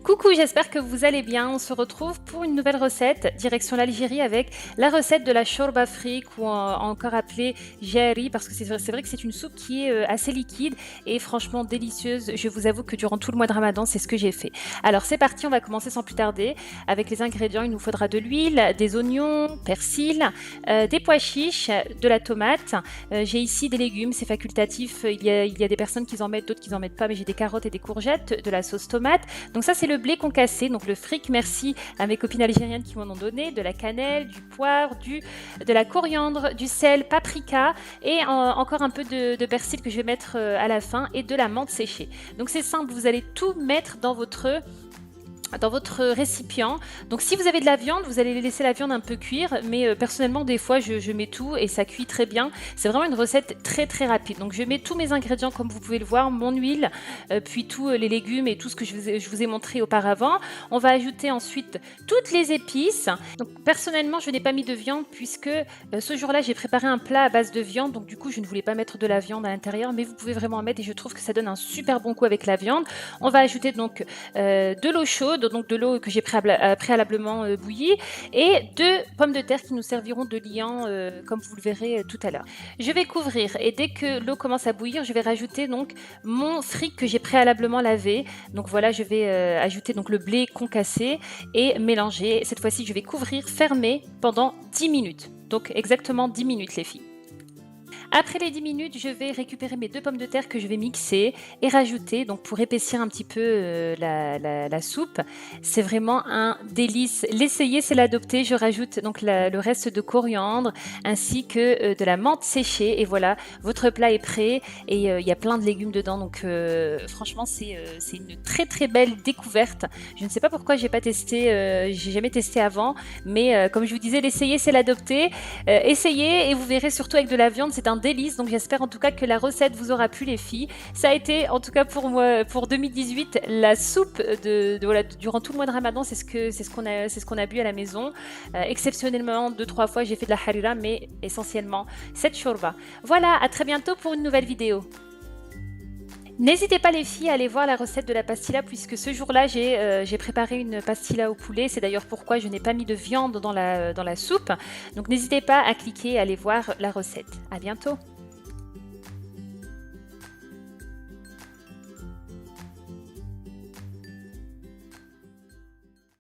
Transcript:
Coucou, j'espère que vous allez bien. On se retrouve pour une nouvelle recette, direction l'Algérie avec la recette de la shorba afrique ou encore appelée jari parce que c'est vrai que c'est une soupe qui est assez liquide et franchement délicieuse. Je vous avoue que durant tout le mois de Ramadan, c'est ce que j'ai fait. Alors c'est parti, on va commencer sans plus tarder. Avec les ingrédients, il nous faudra de l'huile, des oignons, persil, des pois chiches, de la tomate. J'ai ici des légumes, c'est facultatif. Il y a des personnes qui en mettent, d'autres qui en mettent pas, mais j'ai des carottes et des courgettes, de la sauce tomate. Donc ça c'est le blé concassé, donc le fric, merci à mes copines algériennes qui m'en ont donné, de la cannelle, du poivre, de la coriandre, du sel, paprika et encore un peu de persil que je vais mettre à la fin et de la menthe séchée. Donc c'est simple, vous allez tout mettre dans votre récipient. Donc si vous avez de la viande, vous allez laisser la viande un peu cuire, mais personnellement des fois je mets tout et ça cuit très bien. C'est vraiment une recette très très rapide. Donc je mets tous mes ingrédients comme vous pouvez le voir, mon huile, puis tous les légumes et tout ce que je vous ai montré auparavant. On va ajouter ensuite toutes les épices. Donc personnellement je n'ai pas mis de viande puisque ce jour-là j'ai préparé un plat à base de viande, donc du coup je ne voulais pas mettre de la viande à l'intérieur, mais vous pouvez vraiment en mettre et je trouve que ça donne un super bon goût avec la viande. On va ajouter donc de l'eau chaude, donc de l'eau que j'ai préalablement bouillie et 2 pommes de terre qui nous serviront de liant comme vous le verrez tout à l'heure. Je vais couvrir et dès que l'eau commence à bouillir, je vais rajouter donc mon fric que j'ai préalablement lavé. Donc voilà, je vais ajouter donc le blé concassé et mélanger. Cette fois-ci, je vais couvrir, fermer pendant 10 minutes. Donc exactement 10 minutes les filles. Après les 10 minutes, je vais récupérer mes 2 pommes de terre que je vais mixer et rajouter donc pour épaissir un petit peu la soupe. C'est vraiment un délice. L'essayer, c'est l'adopter. Je rajoute donc le reste de coriandre ainsi que de la menthe séchée. Et voilà, votre plat est prêt et il y a plein de légumes dedans. Donc franchement, c'est une très très belle découverte. Je ne sais pas pourquoi j'ai pas testé, j'ai jamais testé avant, mais comme je vous disais, l'essayer, c'est l'adopter. Essayez et vous verrez surtout avec de la viande, c'est un délice. Donc j'espère en tout cas que la recette vous aura plu les filles. Ça a été en tout cas pour moi pour 2018 la soupe voilà, durant tout le mois de Ramadan, c'est ce qu'on a bu à la maison. Exceptionnellement 2-3 fois j'ai fait de la harira, mais essentiellement cette shorba. Voilà, à très bientôt pour une nouvelle vidéo. N'hésitez pas les filles à aller voir la recette de la pastilla puisque ce jour-là j'ai préparé une pastilla au poulet. C'est d'ailleurs pourquoi je n'ai pas mis de viande dans la soupe. Donc n'hésitez pas à cliquer et à aller voir la recette. À bientôt.